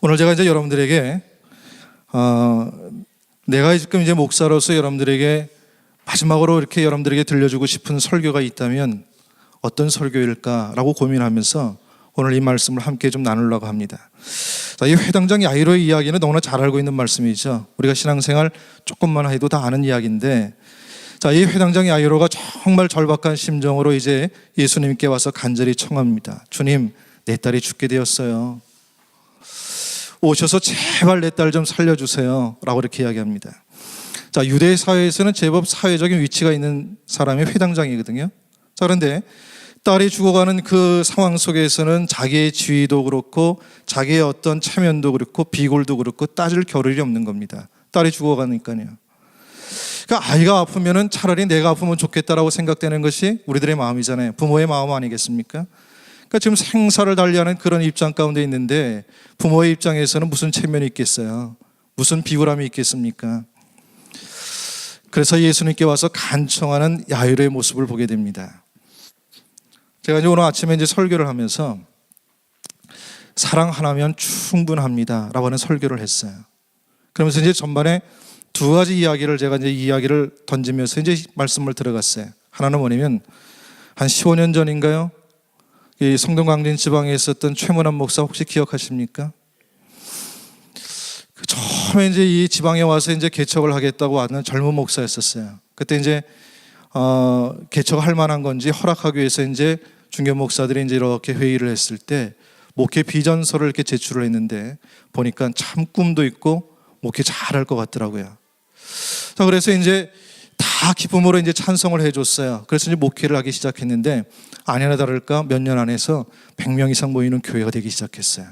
오늘 제가 이제 여러분들에게 내가 지금 이제 목사로서 여러분들에게 마지막으로 이렇게 여러분들에게 들려주고 싶은 설교가 있다면 어떤 설교일까라고 고민하면서 오늘 이 말씀을 함께 좀 나누려고 합니다. 자, 이 회당장 야이로의 이야기는 너무나 잘 알고 있는 말씀이죠. 우리가 신앙생활 조금만 해도 다 아는 이야기인데, 자, 이 회당장 야이로가 정말 절박한 심정으로 이제 예수님께 와서 간절히 청합니다. 주님, 내 딸이 죽게 되었어요. 오셔서 제발 내 딸 좀 살려주세요 라고 이렇게 이야기합니다. 자, 유대 사회에서는 제법 사회적인 위치가 있는 사람이 회당장이거든요. 자, 그런데 딸이 죽어가는 그 상황 속에서는 자기의 지위도 그렇고 자기의 어떤 체면도 그렇고 비골도 그렇고 따질 겨를이 없는 겁니다. 딸이 죽어가니까요. 그러니까 아이가 아프면은 차라리 내가 아프면 좋겠다라고 생각되는 것이 우리들의 마음이잖아요. 부모의 마음 아니겠습니까? 그러니까 지금 생사를 달리하는 그런 입장 가운데 있는데 부모의 입장에서는 무슨 체면이 있겠어요? 무슨 비굴함이 있겠습니까? 그래서 예수님께 와서 간청하는 야이로의 모습을 보게 됩니다. 제가 이제 오늘 아침에 이제 설교를 하면서 사랑 하나면 충분합니다 라고 하는 설교를 했어요. 그러면서 이제 전반에 두 가지 이야기를 제가 이제 이야기를 던지면서 이제 말씀을 들어갔어요. 하나는 뭐냐면 한 15년 전인가요? 이 성동 광진 지방에 있었던 최문환 목사 혹시 기억하십니까? 처음에 이제 이 지방에 와서 이제 개척을 하겠다고 왔는 젊은 목사였었어요. 그때 이제 개척할 만한 건지 허락하기 위해서 이제 중견 목사들이 이제 이렇게 회의를 했을 때 목회 비전서를 이렇게 제출을 했는데 보니까 참 꿈도 있고 목회 잘할 것 같더라고요. 자, 그래서 이제 다 기쁨으로 이제 찬성을 해줬어요. 그래서 이제 목회를 하기 시작했는데 아니나 다를까 몇 년 안에서 100명 이상 모이는 교회가 되기 시작했어요.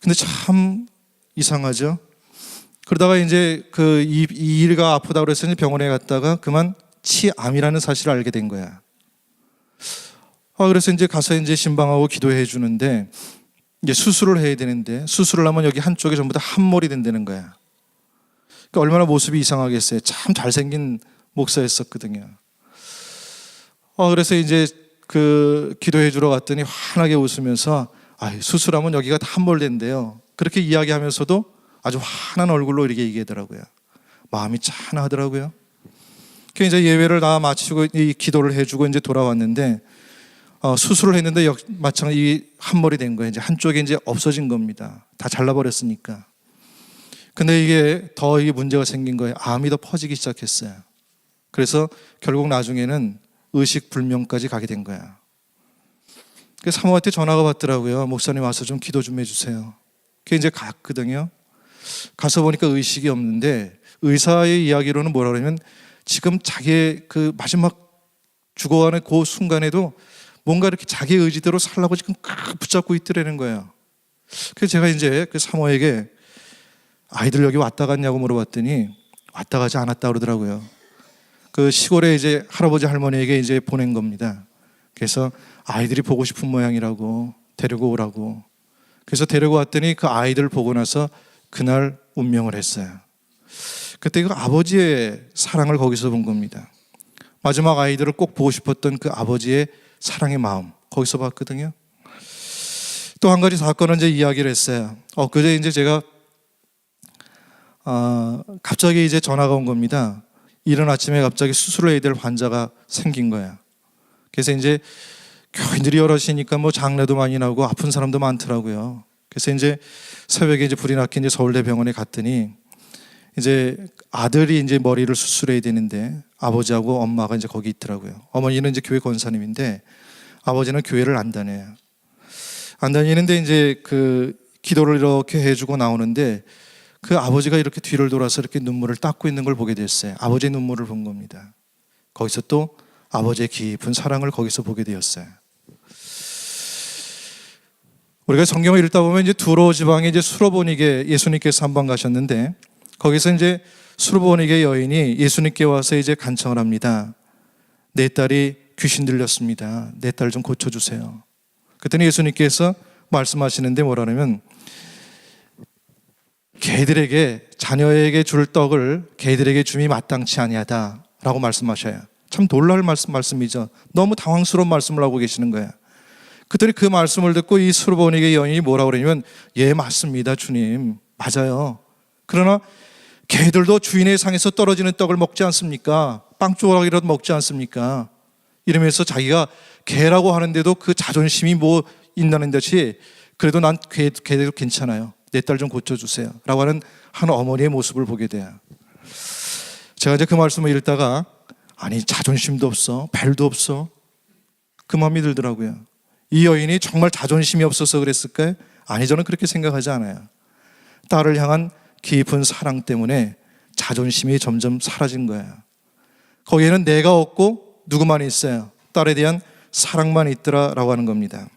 근데 참 이상하죠. 그러다가 이제 이 일가 아프다고 그래서 이제 병원에 갔다가 그만 치암이라는 사실을 알게 된 거야. 그래서 이제 가서 이제 신방하고 기도해 주는데 이제 수술을 해야 되는데 수술을 하면 여기 한쪽에 전부 다 함몰이 된다는 거야. 그러니까 얼마나 모습이 이상하겠어요. 참 잘생긴 목사였었거든요. 그래서 이제 기도해 주러 갔더니 환하게 웃으면서 수술하면 여기가 다 함몰된대요. 그렇게 이야기하면서도 아주 환한 얼굴로 이렇게 얘기하더라고요. 마음이 짠하더라고요. 그래서 이제 예배를 다 마치고 이 기도를 해주고 이제 돌아왔는데 수술을 했는데 마찬가지 이 함몰이 된 거예요. 이제 한쪽에 이제 없어진 겁니다. 다 잘라버렸으니까. 근데 이게 문제가 생긴 거예요. 암이 더 퍼지기 시작했어요. 그래서 결국 나중에는 의식불명까지 가게 된 거야. 그래서 사모한테 전화가 왔더라고요. 목사님 와서 좀 기도 좀 해주세요. 그게 이제 갔거든요. 가서 보니까 의식이 없는데 의사의 이야기로는 뭐라 그러냐면 지금 자기의 그 마지막 죽어가는 그 순간에도 뭔가 이렇게 자기 의지대로 살라고 지금 붙잡고 있더라는 거예요. 그래서 제가 이제 그 사모에게 아이들 여기 왔다 갔냐고 물어봤더니 왔다 가지 않았다 그러더라고요. 그 시골에 이제 할아버지 할머니에게 이제 보낸 겁니다. 그래서 아이들이 보고 싶은 모양이라고 데리고 오라고. 그래서 데리고 왔더니 그 아이들 보고 나서 그날 운명을 했어요. 그때 그 아버지의 사랑을 거기서 본 겁니다. 마지막 아이들을 꼭 보고 싶었던 그 아버지의 사랑의 마음 거기서 봤거든요. 또 한 가지 사건을 이제 이야기를 했어요. 그제 이제 제가 갑자기 이제 전화가 온 겁니다. 이른 아침에 갑자기 수술을 해야 될 환자가 생긴 거야. 그래서 이제 교인들이 여럿이니까 뭐 장례도 많이 나고 아픈 사람도 많더라고요. 그래서 이제 새벽에 이제 불이 났게 이제 서울대병원에 갔더니 이제 아들이 이제 머리를 수술해야 되는데 아버지하고 엄마가 이제 거기 있더라고요. 어머니는 이제 교회 권사님인데 아버지는 교회를 안 다녀요. 안 다니는데 이제 기도를 이렇게 해주고 나오는데 그 아버지가 이렇게 뒤를 돌아서 이렇게 눈물을 닦고 있는 걸 보게 됐어요. 아버지의 눈물을 본 겁니다. 거기서 또 아버지의 깊은 사랑을 거기서 보게 되었어요. 우리가 성경을 읽다 보면 이제 두로 지방에 이제 수로보니게 예수님께서 한번 가셨는데 거기서 이제 수로보니게 여인이 예수님께 와서 이제 간청을 합니다. 내 딸이 귀신 들렸습니다. 내 딸 좀 고쳐주세요. 그랬더니 예수님께서 말씀하시는데 뭐라냐면 개들에게 자녀에게 줄 떡을 개들에게 줌이 마땅치 아니하다 라고 말씀하셔요. 참 놀랄 말씀이죠. 너무 당황스러운 말씀을 하고 계시는 거예요. 그랬더니 그 말씀을 듣고 이 수르보니게 여인이 뭐라고 그러냐면, 예, 맞습니다, 주님. 맞아요. 그러나 개들도 주인의 상에서 떨어지는 떡을 먹지 않습니까? 빵 조각이라도 먹지 않습니까? 이러면서 자기가 개라고 하는데도 그 자존심이 뭐 있다는 듯이, 그래도 난 개도 괜찮아요. 내 딸 좀 고쳐주세요. 라고 하는 한 어머니의 모습을 보게 돼요. 제가 이제 그 말씀을 읽다가, 아니, 자존심도 없어, 벨도 없어, 그 마음이 들더라고요. 이 여인이 정말 자존심이 없어서 그랬을까요? 아니, 저는 그렇게 생각하지 않아요. 딸을 향한 깊은 사랑 때문에 자존심이 점점 사라진 거예요. 거기에는 내가 없고 누구만 있어요? 딸에 대한 사랑만 있더라라고 하는 겁니다.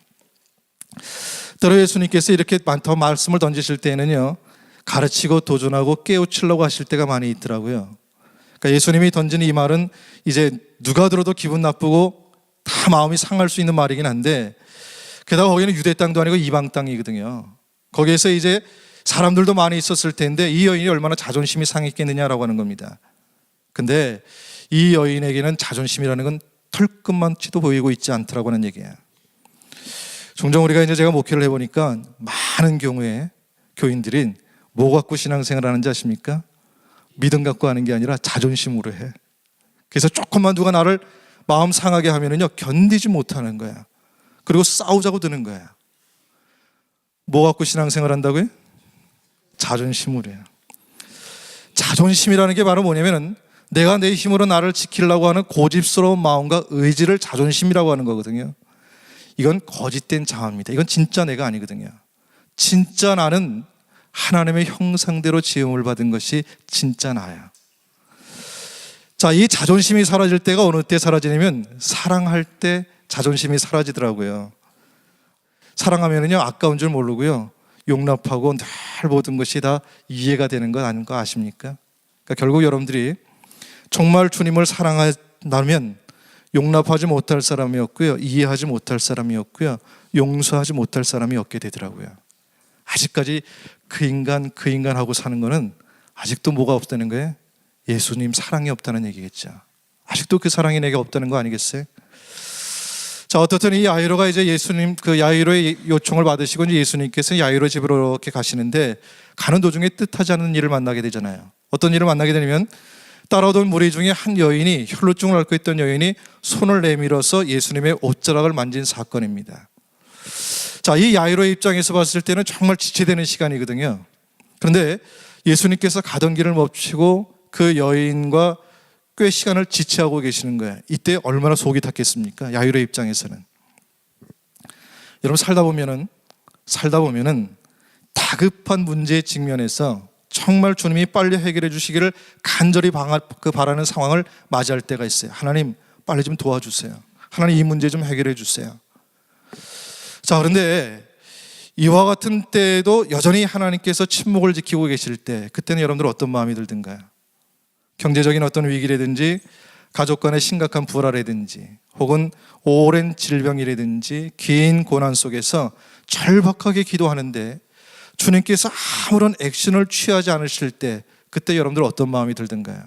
때로 예수님께서 이렇게 더 말씀을 던지실 때는요, 가르치고 도전하고 깨우치려고 하실 때가 많이 있더라고요. 그러니까 예수님이 던지는 이 말은 이제 누가 들어도 기분 나쁘고 다 마음이 상할 수 있는 말이긴 한데, 게다가 거기는 유대 땅도 아니고 이방 땅이거든요. 거기에서 이제 사람들도 많이 있었을 텐데 이 여인이 얼마나 자존심이 상했겠느냐라고 하는 겁니다. 근데 이 여인에게는 자존심이라는 건 털끝만치도 보이고 있지 않더라고 하는 얘기예요. 종종 우리가 이제 제가 목회를 해보니까 많은 경우에 교인들이 뭐 갖고 신앙생활 하는지 아십니까? 믿음 갖고 하는 게 아니라 자존심으로 해. 그래서 조금만 누가 나를 마음 상하게 하면은요, 견디지 못하는 거야. 그리고 싸우자고 드는 거야. 뭐 갖고 신앙생활 한다고요? 자존심으로 해요. 자존심이라는 게 바로 뭐냐면은 내가 내 힘으로 나를 지키려고 하는 고집스러운 마음과 의지를 자존심이라고 하는 거거든요. 이건 거짓된 자아입니다. 이건 진짜 내가 아니거든요. 진짜 나는 하나님의 형상대로 지음을 받은 것이 진짜 나야. 자, 이 자존심이 사라질 때가 어느 때 사라지냐면 사랑할 때 자존심이 사라지더라고요. 사랑하면은요, 아까운 줄 모르고요, 용납하고 늘 모든 것이 다 이해가 되는 것 아닌 거 아십니까? 그러니까 결국 여러분들이 정말 주님을 사랑한다면 용납하지 못할 사람이 없고요, 이해하지 못할 사람이 없고요, 용서하지 못할 사람이 없게 되더라고요. 아직까지 그 인간 하고 사는 거는 아직도 뭐가 없다는 거예요? 예수님 사랑이 없다는 얘기겠죠. 아직도 그 사랑이 내게 없다는 거 아니겠어요? 자, 어떻든 이 야이로가 이제 예수님 그 야이로의 요청을 받으시고 이제 예수님께서 야이로 집으로 이렇게 가시는데, 가는 도중에 뜻하지 않은 일을 만나게 되잖아요. 어떤 일을 만나게 되냐면, 따라오던 무리 중에 한 여인이, 혈루증을 앓고 있던 여인이 손을 내밀어서 예수님의 옷자락을 만진 사건입니다. 자, 이 야이로의 입장에서 봤을 때는 정말 지체되는 시간이거든요. 그런데 예수님께서 가던 길을 멈추고 그 여인과 꽤 시간을 지체하고 계시는 거예요. 이때 얼마나 속이 탔겠습니까? 야이로의 입장에서는. 여러분, 살다 보면은 다급한 문제에 직면해서 정말 주님이 빨리 해결해 주시기를 간절히 바라는 상황을 맞이할 때가 있어요. 하나님, 빨리 좀 도와주세요. 하나님, 이 문제 좀 해결해 주세요. 자, 그런데 이와 같은 때에도 여전히 하나님께서 침묵을 지키고 계실 때, 그때는 여러분들 어떤 마음이 들든가요? 경제적인 어떤 위기라든지, 가족 간의 심각한 불화라든지, 혹은 오랜 질병이라든지 긴 고난 속에서 절박하게 기도하는데 주님께서 아무런 액션을 취하지 않으실 때, 그때 여러분들 어떤 마음이 들든가요?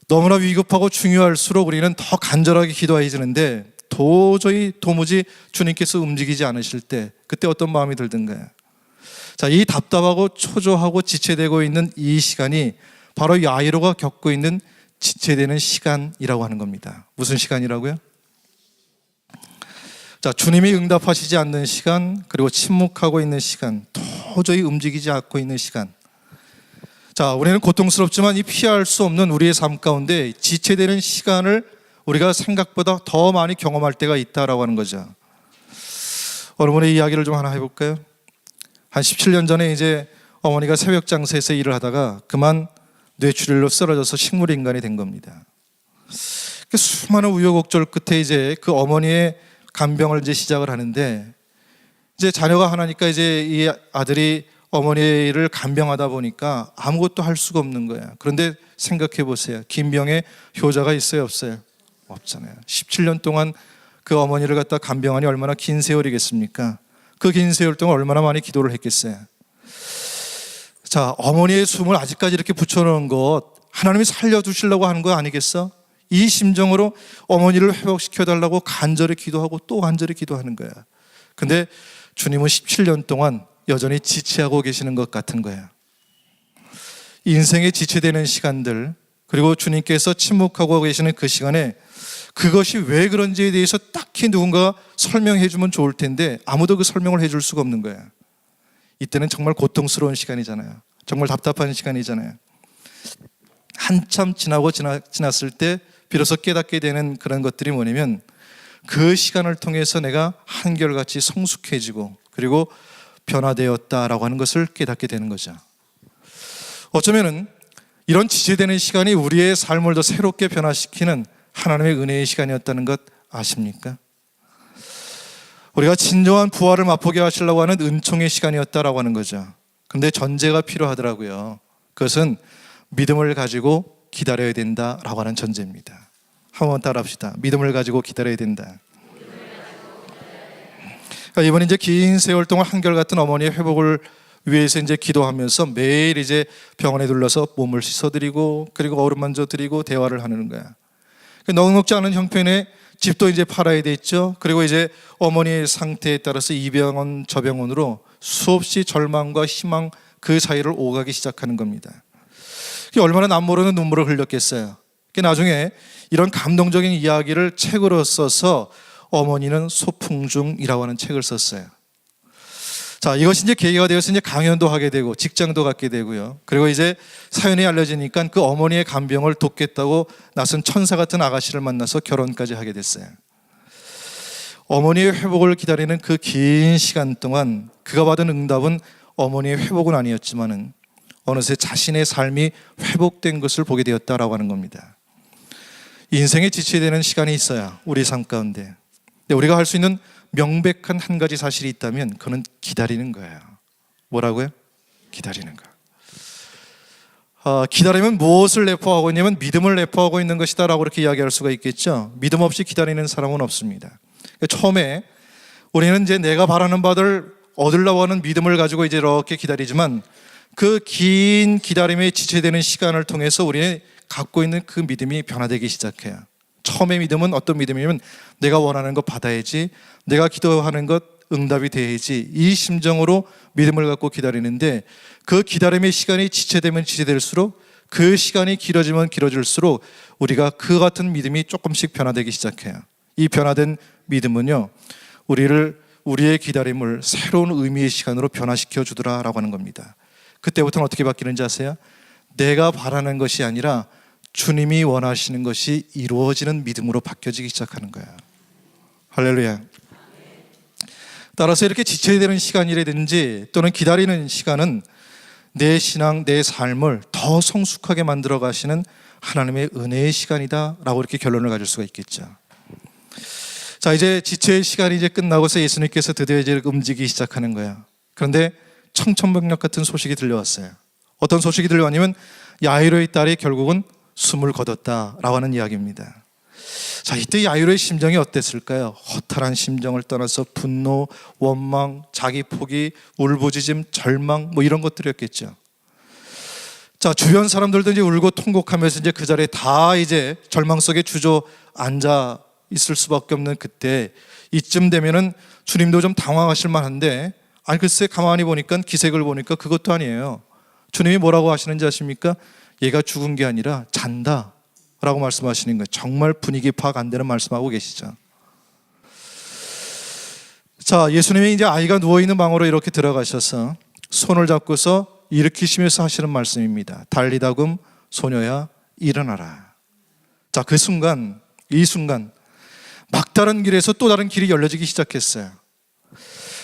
너무나 위급하고 중요할수록 우리는 더 간절하게 기도해지는데 도무지 주님께서 움직이지 않으실 때, 그때 어떤 마음이 들든가요? 자, 이 답답하고 초조하고 지체되고 있는 이 시간이 바로 야이로가 겪고 있는 지체되는 시간이라고 하는 겁니다. 무슨 시간이라고요? 자, 주님이 응답하시지 않는 시간, 그리고 침묵하고 있는 시간, 도저히 움직이지 않고 있는 시간. 자, 우리는 고통스럽지만 이 피할 수 없는 우리의 삶 가운데 지체되는 시간을 우리가 생각보다 더 많이 경험할 때가 있다라고 하는 거죠. 어머니의 이야기를 좀 하나 해볼까요? 한 17년 전에 이제 어머니가 새벽 장사에서 일을 하다가 그만 뇌출혈로 쓰러져서 식물인간이 된 겁니다. 수많은 우여곡절 끝에 이제 그 어머니의 간병을 이제 시작을 하는데, 이제 자녀가 하나니까 이제 이 아들이 어머니를 간병하다 보니까 아무것도 할 수가 없는 거야. 그런데 생각해 보세요. 긴 병에 효자가 있어요, 없어요? 없잖아요. 17년 동안 그 어머니를 갖다 간병하니 얼마나 긴 세월이겠습니까? 그 긴 세월 동안 얼마나 많이 기도를 했겠어요. 자, 어머니의 숨을 아직까지 이렇게 붙여놓은 것, 하나님이 살려주시려고 하는 거 아니겠어? 이 심정으로 어머니를 회복시켜달라고 간절히 기도하고 또 간절히 기도하는 거야. 근데 주님은 17년 동안 여전히 지체하고 계시는 것 같은 거야. 인생에 지체되는 시간들, 그리고 주님께서 침묵하고 계시는 그 시간에 그것이 왜 그런지에 대해서 딱히 누군가 설명해 주면 좋을 텐데 아무도 그 설명을 해줄 수가 없는 거야. 이때는 정말 고통스러운 시간이잖아요. 정말 답답한 시간이잖아요. 한참 지났을 때 비로소 깨닫게 되는 그런 것들이 뭐냐면 그 시간을 통해서 내가 한결같이 성숙해지고 그리고 변화되었다라고 하는 것을 깨닫게 되는 거죠. 어쩌면은 이런 지체되는 시간이 우리의 삶을 더 새롭게 변화시키는 하나님의 은혜의 시간이었다는 것 아십니까? 우리가 진정한 부활을 맛보게 하시려고 하는 은총의 시간이었다라고 하는 거죠. 근데 전제가 필요하더라고요. 그것은 믿음을 가지고 기다려야 된다라고 하는 전제입니다. 한번 따라 합시다. 믿음을 가지고 기다려야 된다. 그러니까 이번에 이제 긴 세월 동안 한결같은 어머니의 회복을 위해서 이제 기도하면서 매일 이제 병원에 들러서 몸을 씻어드리고 그리고 어루 만져드리고 대화를 하는 거야. 넉넉지 않은 형편에 집도 이제 팔아야 됐죠. 그리고 이제 어머니의 상태에 따라서 이 병원 저 병원으로 수없이 절망과 희망 그 사이를 오가기 시작하는 겁니다. 얼마나 남모르는 눈물을 흘렸겠어요. 나중에 이런 감동적인 이야기를 책으로 써서 어머니는 소풍중이라고 하는 책을 썼어요. 자, 이것이 이제 계기가 되어서 이제 강연도 하게 되고 직장도 갖게 되고요. 그리고 이제 사연이 알려지니까 그 어머니의 간병을 돕겠다고 낯선 천사 같은 아가씨를 만나서 결혼까지 하게 됐어요. 어머니의 회복을 기다리는 그 긴 시간 동안 그가 받은 응답은 어머니의 회복은 아니었지만은 어느새 자신의 삶이 회복된 것을 보게 되었다라고 하는 겁니다. 인생에 지체되는 시간이 있어야 우리 삶 가운데 우리가 할 수 있는 명백한 한 가지 사실이 있다면 그는 기다리는 거예요. 뭐라고요? 기다리는 거. 기다리면 무엇을 내포하고 있냐면 믿음을 내포하고 있는 것이다 라고 이렇게 이야기할 수가 있겠죠. 믿음 없이 기다리는 사람은 없습니다. 처음에 우리는 이제 내가 바라는 바를 얻으려고 하는 믿음을 가지고 이제 이렇게 기다리지만 그 긴 기다림에 지체되는 시간을 통해서 우리는 갖고 있는 그 믿음이 변화되기 시작해요. 처음의 믿음은 어떤 믿음이냐면 내가 원하는 것 받아야지, 내가 기도하는 것 응답이 돼야지, 이 심정으로 믿음을 갖고 기다리는데 그 기다림의 시간이 지체되면 지체될수록 그 시간이 길어지면 길어질수록 우리가 그 같은 믿음이 조금씩 변화되기 시작해요. 이 변화된 믿음은요, 우리의 기다림을 새로운 의미의 시간으로 변화시켜 주더라라고 하는 겁니다. 그때부터는 어떻게 바뀌는지 아세요? 내가 바라는 것이 아니라 주님이 원하시는 것이 이루어지는 믿음으로 바뀌어지기 시작하는 거야. 할렐루야. 따라서 이렇게 지체되는 시간이라든지 또는 기다리는 시간은 내 신앙, 내 삶을 더 성숙하게 만들어 가시는 하나님의 은혜의 시간이다 라고 이렇게 결론을 가질 수가 있겠죠. 자, 이제 지체의 시간이 이제 끝나고서 예수님께서 드디어 이제 움직이기 시작하는 거야. 그런데 청천벽력 같은 소식이 들려왔어요. 어떤 소식이 들려왔냐면 야이로의 딸이 결국은 숨을 거뒀다라고 하는 이야기입니다. 자, 이때 야이로의 심정이 어땠을까요? 허탈한 심정을 떠나서 분노, 원망, 자기 포기, 울부짖음, 절망 뭐 이런 것들이었겠죠. 자, 주변 사람들도 이제 울고 통곡하면서 이제 그 자리에 다 이제 절망 속에 주저앉아 있을 수밖에 없는 그때 이쯤 되면은 주님도 좀 당황하실 만한데 아니 글쎄 가만히 보니까 기색을 보니까 그것도 아니에요. 주님이 뭐라고 하시는지 아십니까? 얘가 죽은 게 아니라 잔다 라고 말씀하시는 거예요. 정말 분위기 파악 안 되는 말씀하고 계시죠. 자, 예수님이 이제 아이가 누워있는 방으로 이렇게 들어가셔서 손을 잡고서 일으키시면서 하시는 말씀입니다. 달리다금 소녀야 일어나라. 자, 그 순간, 이 순간 막다른 길에서 또 다른 길이 열려지기 시작했어요.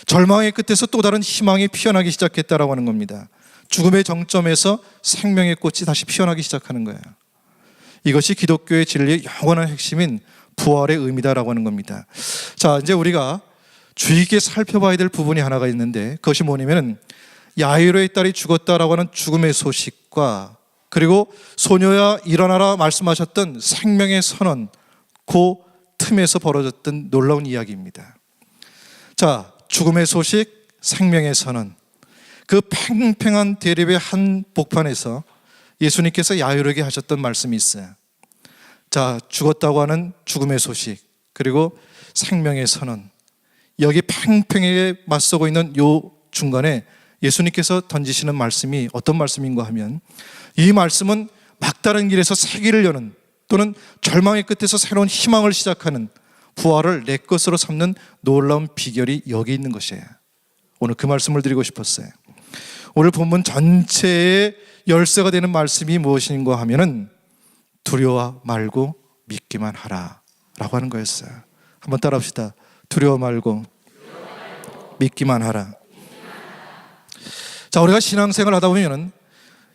절망의 끝에서 또 다른 희망이 피어나기 시작했다라고 하는 겁니다. 죽음의 정점에서 생명의 꽃이 다시 피어나기 시작하는 거예요. 이것이 기독교의 진리의 영원한 핵심인 부활의 의미다라고 하는 겁니다. 자, 이제 우리가 주의 깊게 살펴봐야 될 부분이 하나가 있는데 그것이 뭐냐면 야이로의 딸이 죽었다라고 하는 죽음의 소식과 그리고 소녀야 일어나라 말씀하셨던 생명의 선언, 그 틈에서 벌어졌던 놀라운 이야기입니다. 자, 죽음의 소식, 생명의 선언, 그 팽팽한 대립의 한 복판에서 예수님께서 야이로에게 하셨던 말씀이 있어요. 자, 죽었다고 하는 죽음의 소식, 그리고 생명의 선언, 여기 팽팽하게 맞서고 있는 요 중간에 예수님께서 던지시는 말씀이 어떤 말씀인가 하면, 이 말씀은 막다른 길에서 새 길을 여는, 또는 절망의 끝에서 새로운 희망을 시작하는, 부활을 내 것으로 삼는 놀라운 비결이 여기 있는 것이에요. 오늘 그 말씀을 드리고 싶었어요. 오늘 본문 전체의 열쇠가 되는 말씀이 무엇인가 하면은 두려워 말고 믿기만 하라 라고 하는 거였어요. 한번 따라 합시다. 두려워 말고 믿기만 하라. 자, 우리가 신앙생활을 하다 보면은,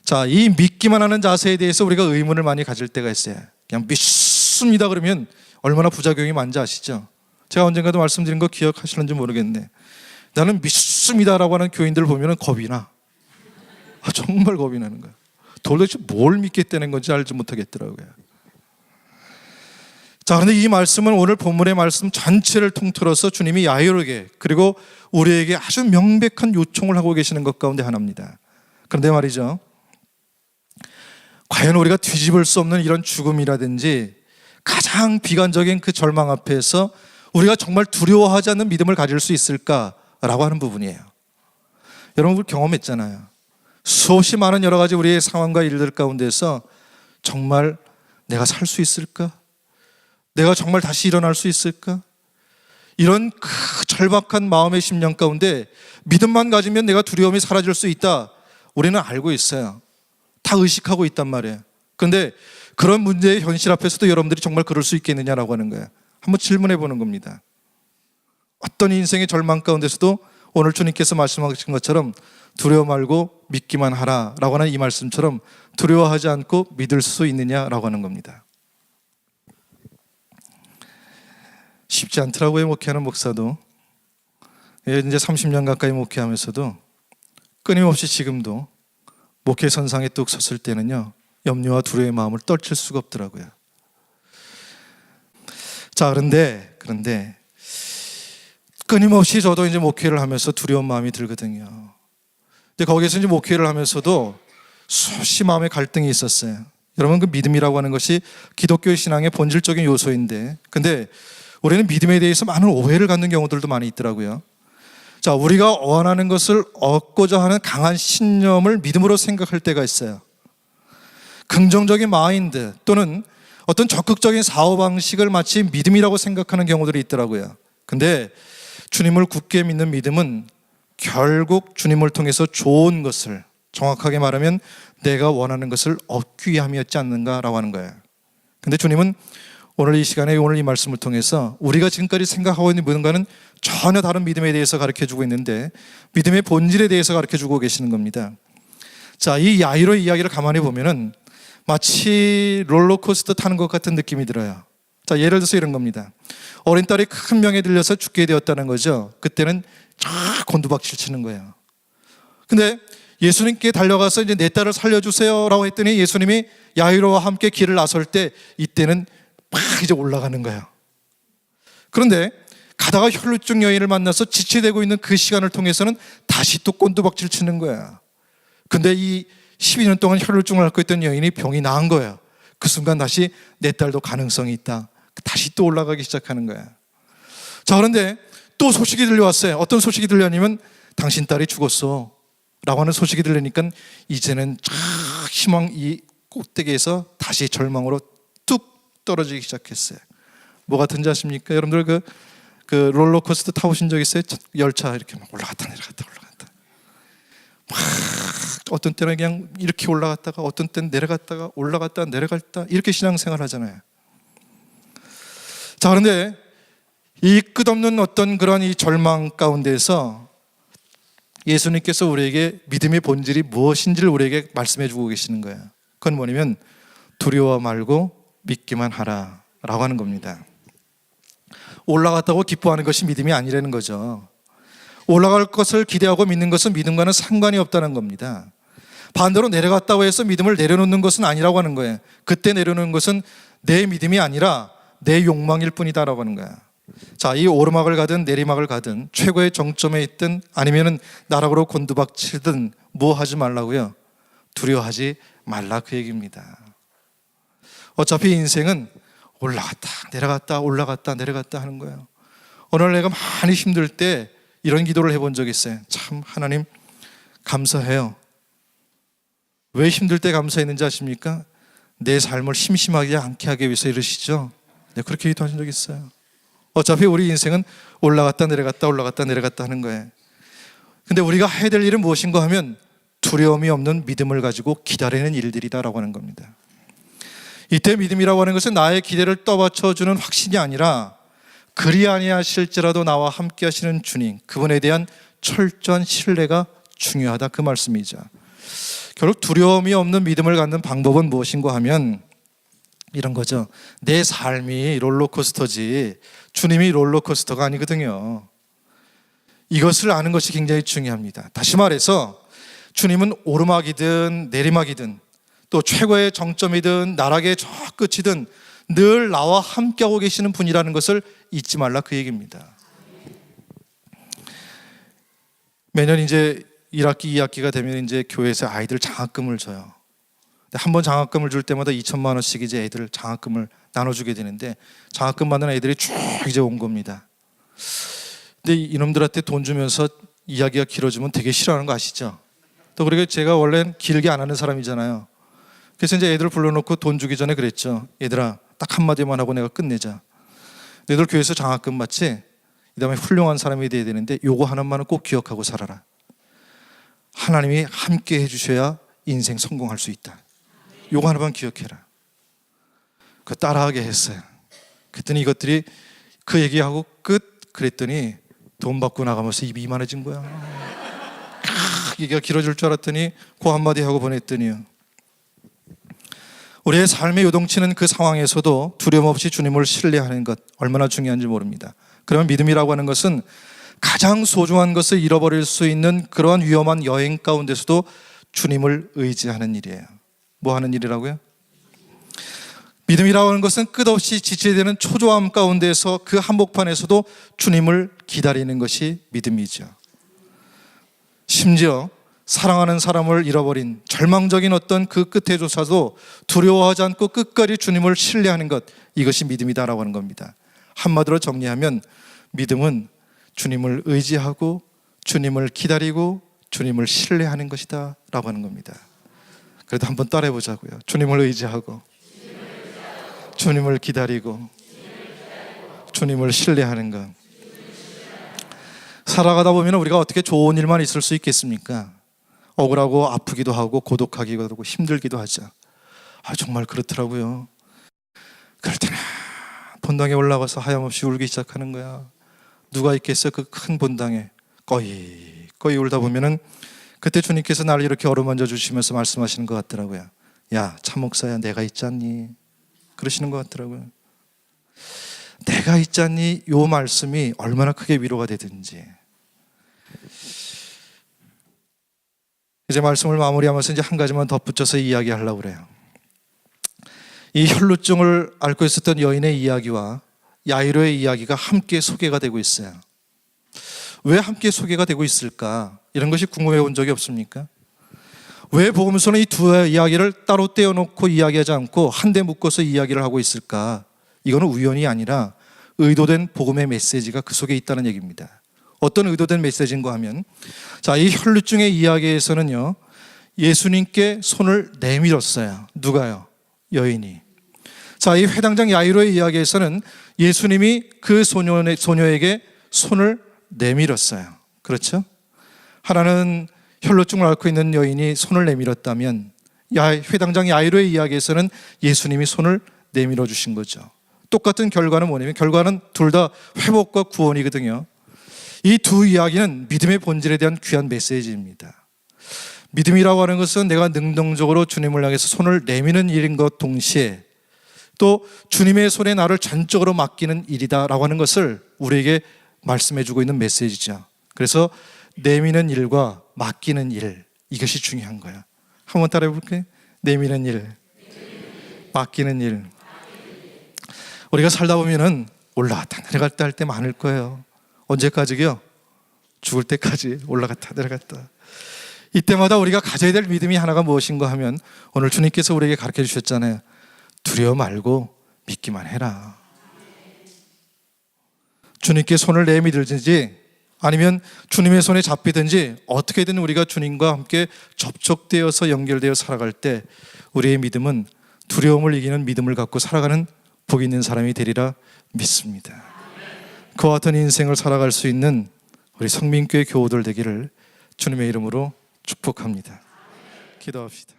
자, 이 믿기만 하는 자세에 대해서 우리가 의문을 많이 가질 때가 있어요. 그냥 믿습니다 그러면 얼마나 부작용이 많은지 아시죠? 제가 언젠가도 말씀드린 거 기억하시는지 모르겠는데, 나는 믿습니다라고 하는 교인들을 보면 겁이 나. 정말 겁이 나는 거야. 도대체 뭘 믿겠다는 건지 알지 못하겠더라고요. 자, 그런데 이 말씀은 오늘 본문의 말씀 전체를 통틀어서 주님이 야이로에게, 그리고 우리에게 아주 명백한 요청을 하고 계시는 것 가운데 하나입니다. 그런데 말이죠, 과연 우리가 뒤집을 수 없는 이런 죽음이라든지 가장 비관적인 그 절망 앞에서 우리가 정말 두려워하지 않는 믿음을 가질 수 있을까라고 하는 부분이에요. 여러분, 우리 경험했잖아요. 수없이 많은 여러 가지 우리의 상황과 일들 가운데서 정말 내가 살 수 있을까? 내가 정말 다시 일어날 수 있을까? 이런 그 절박한 마음의 심령 가운데 믿음만 가지면 내가 두려움이 사라질 수 있다, 우리는 알고 있어요. 다 의식하고 있단 말이에요. 그런데 그런 문제의 현실 앞에서도 여러분들이 정말 그럴 수 있겠느냐라고 하는 거예요. 한번 질문해 보는 겁니다. 어떤 인생의 절망 가운데서도 오늘 주님께서 말씀하신 것처럼 두려워 말고 믿기만 하라 라고 하는 이 말씀처럼 두려워하지 않고 믿을 수 있느냐라고 하는 겁니다. 쉽지 않더라고요. 목회하는 목사도. 이제 30년 가까이 목회하면서도 끊임없이 지금도 목회 선상에 뚝 섰을 때는요, 염려와 두려움의 마음을 떨칠 수가 없더라고요. 자, 그런데 끊임없이 저도 이제 목회를 하면서 두려운 마음이 들거든요. 근데 거기에서 이제 목회를 하면서도 수없이 마음의 갈등이 있었어요. 여러분, 그 믿음이라고 하는 것이 기독교 신앙의 본질적인 요소인데, 근데 우리는 믿음에 대해서 많은 오해를 갖는 경우들도 많이 있더라고요. 자, 우리가 원하는 것을 얻고자 하는 강한 신념을 믿음으로 생각할 때가 있어요. 긍정적인 마인드 또는 어떤 적극적인 사고방식을 마치 믿음이라고 생각하는 경우들이 있더라고요. 근데 주님을 굳게 믿는 믿음은 결국 주님을 통해서 좋은 것을, 정확하게 말하면 내가 원하는 것을 얻기 위함이었지 않는가라고 하는 거예요. 근데 주님은 오늘 이 시간에, 오늘 이 말씀을 통해서 우리가 지금까지 생각하고 있는 믿음과는 전혀 다른 믿음에 대해서 가르쳐주고 있는데, 믿음의 본질에 대해서 가르쳐주고 계시는 겁니다. 자, 이 야이로 이야기를 가만히 보면은 마치 롤러코스터 타는 것 같은 느낌이 들어요. 자, 예를 들어서 이런 겁니다. 어린 딸이 큰 병에 들려서 죽게 되었다는 거죠. 그때는 쫙 곤두박질 치는 거예요. 근데 예수님께 달려가서 이제 내 딸을 살려주세요 라고 했더니 예수님이 야이로와 함께 길을 나설 때 이때는 막 이제 올라가는 거예요. 그런데 가다가 혈루증 여인을 만나서 지체되고 있는 그 시간을 통해서는 다시 또 꼰두박질 치는 거야. 근데 이 12년 동안 혈루증을 앓고 있던 여인이 병이 나은 거야. 그 순간 다시 내 딸도 가능성이 있다, 다시 또 올라가기 시작하는 거야. 자, 그런데 또 소식이 들려왔어요. 어떤 소식이 들려냐면 당신 딸이 죽었어 라고 하는 소식이 들리니까 이제는 쫙 희망 이 꼭대기에서 다시 절망으로 뚝 떨어지기 시작했어요. 뭐 같은지 아십니까? 여러분들 그 롤러코스터 타보신 적 있어요? 열차 이렇게 막 올라갔다 내려갔다 막 어떤 때는 그냥 이렇게 올라갔다가 어떤 때는 내려갔다가 올라갔다 내려갔다 이렇게 신앙생활 하잖아요. 자, 그런데 이 끝없는 어떤 그런 이 절망 가운데서 예수님께서 우리에게 믿음의 본질이 무엇인지를 우리에게 말씀해 주고 계시는 거예요. 그건 뭐냐면 두려워 말고 믿기만 하라 라고 하는 겁니다. 올라갔다고 기뻐하는 것이 믿음이 아니라는 거죠. 올라갈 것을 기대하고 믿는 것은 믿음과는 상관이 없다는 겁니다. 반대로 내려갔다고 해서 믿음을 내려놓는 것은 아니라고 하는 거예요. 그때 내려놓는 것은 내 믿음이 아니라 내 욕망일 뿐이다라고 하는 거야. 자, 이 오르막을 가든 내리막을 가든 최고의 정점에 있든 아니면은 나락으로 곤두박치든 뭐 하지 말라고요? 두려워하지 말라, 그 얘기입니다. 어차피 인생은 올라갔다 내려갔다 올라갔다 내려갔다 하는 거예요. 어느 날 내가 많이 힘들 때 이런 기도를 해본 적이 있어요. 참 하나님 감사해요. 왜 힘들 때 감사했는지 아십니까? 내 삶을 심심하지 않게 하기 위해서 이러시죠. 네, 그렇게 기도하신 적이 있어요. 어차피 우리 인생은 올라갔다 내려갔다 올라갔다 내려갔다 하는 거예요. 근데 우리가 해야 될 일은 무엇인가 하면 두려움이 없는 믿음을 가지고 기다리는 일들이다라고 하는 겁니다. 이때 믿음이라고 하는 것은 나의 기대를 떠받쳐주는 확신이 아니라 그리 아니하실지라도 나와 함께 하시는 주님, 그분에 대한 철저한 신뢰가 중요하다, 그 말씀이죠. 결국 두려움이 없는 믿음을 갖는 방법은 무엇인가 하면 이런 거죠. 내 삶이 롤러코스터지 주님이 롤러코스터가 아니거든요. 이것을 아는 것이 굉장히 중요합니다. 다시 말해서 주님은 오르막이든 내리막이든 또 최고의 정점이든 나락의 저 끝이든 늘 나와 함께하고 계시는 분이라는 것을 잊지 말라, 그 얘기입니다. 매년 이제 1학기, 2학기가 되면 이제 교회에서 아이들 장학금을 줘요. 한 번 장학금을 줄 때마다 2천만 원씩 이제 애들 장학금을 나눠주게 되는데 장학금 받는 애들이 쭉 이제 온 겁니다. 근데 이놈들한테 돈 주면서 이야기가 길어지면 되게 싫어하는 거 아시죠? 또 그리고 제가 원래는 길게 안 하는 사람이잖아요. 그래서 이제 애들 불러놓고 돈 주기 전에 그랬죠. 얘들아, 딱 한마디만 하고 내가 끝내자. 너희들 교회에서 장학금 받지? 이 다음에 훌륭한 사람이 돼야 되는데 요거 하나만은 꼭 기억하고 살아라. 하나님이 함께 해주셔야 인생 성공할 수 있다. 요거 하나만 기억해라. 그 따라하게 했어요. 그랬더니 이것들이 그 얘기하고 끝 그랬더니 돈 받고 나가면서 입이 이만해진 거야. 얘기가 길어질 줄 알았더니 그 한마디 하고 보냈더니요. 우리의 삶의 요동치는 그 상황에서도 두려움 없이 주님을 신뢰하는 것 얼마나 중요한지 모릅니다. 그러면 믿음이라고 하는 것은 가장 소중한 것을 잃어버릴 수 있는 그러한 위험한 여행 가운데서도 주님을 의지하는 일이에요. 뭐 하는 일이라고요? 믿음이라고 하는 것은 끝없이 지체되는 초조함 가운데서 그 한복판에서도 주님을 기다리는 것이 믿음이죠. 심지어 사랑하는 사람을 잃어버린 절망적인 어떤 그 끝에조차도 두려워하지 않고 끝까지 주님을 신뢰하는 것, 이것이 믿음이다라고 하는 겁니다. 한마디로 정리하면 믿음은 주님을 의지하고 주님을 기다리고 주님을 신뢰하는 것이다 라고 하는 겁니다. 그래도 한번 따라해 보자고요. 주님을 의지하고 주님을 기다리고 주님을 신뢰하는 것. 살아가다 보면 우리가 어떻게 좋은 일만 있을 수 있겠습니까? 억울하고 아프기도 하고 고독하기도 하고 힘들기도 하죠. 정말 그렇더라고요. 그럴 때는 본당에 올라가서 하염없이 울기 시작하는 거야. 누가 있겠어? 그 큰 본당에 꺼이 울다 보면은 그때 주님께서 나를 이렇게 어루만져 주시면서 말씀하시는 것 같더라고요. 야, 참 목사야, 내가 있지 않니? 그러시는 것 같더라고요. 내가 있지 않니? 요 말씀이 얼마나 크게 위로가 되든지. 이제 말씀을 마무리하면서 이제 한 가지만 덧붙여서 이야기하려고 그래요. 이 혈루증을 앓고 있었던 여인의 이야기와 야이로의 이야기가 함께 소개가 되고 있어요. 왜 함께 소개가 되고 있을까? 이런 것이 궁금해 본 적이 없습니까? 왜 복음서는 이 두 이야기를 따로 떼어놓고 이야기하지 않고 한데 묶어서 이야기를 하고 있을까? 이거는 우연이 아니라 의도된 복음의 메시지가 그 속에 있다는 얘기입니다. 어떤 의도된 메시지인가 하면, 자, 이 혈루증의 이야기에서는요, 예수님께 손을 내밀었어요. 누가요? 여인이. 자, 이 회당장 야이로의 이야기에서는 예수님이 그 소녀에게 손을 내밀었어요. 그렇죠? 하나는 혈루증을 앓고 있는 여인이 손을 내밀었다면, 회당장 야이로의 이야기에서는 예수님이 손을 내밀어 주신 거죠. 똑같은 결과는 뭐냐면, 결과는 둘 다 회복과 구원이거든요. 이 두 이야기는 믿음의 본질에 대한 귀한 메시지입니다. 믿음이라고 하는 것은 내가 능동적으로 주님을 향해서 손을 내미는 일인 것 동시에 또 주님의 손에 나를 전적으로 맡기는 일이다라고 하는 것을 우리에게 말씀해주고 있는 메시지죠. 그래서 내미는 일과 맡기는 일, 이것이 중요한 거야. 한번 따라해 볼게요. 내미는 일, 맡기는 일. 우리가 살다 보면은 올라갔다 내려갔다 할 때 많을 거예요. 언제까지요? 죽을 때까지 올라갔다 내려갔다. 이때마다 우리가 가져야 될 믿음이 하나가 무엇인가 하면, 오늘 주님께서 우리에게 가르쳐 주셨잖아요. 두려워 말고 믿기만 해라. 주님께 손을 내밀든지 아니면 주님의 손에 잡히든지 어떻게든 우리가 주님과 함께 접촉되어서 연결되어 살아갈 때 우리의 믿음은 두려움을 이기는 믿음을 갖고 살아가는 복 있는 사람이 되리라 믿습니다. 그와 같은 인생을 살아갈 수 있는 우리 성민교회 교우들 되기를 주님의 이름으로 축복합니다. 기도합시다.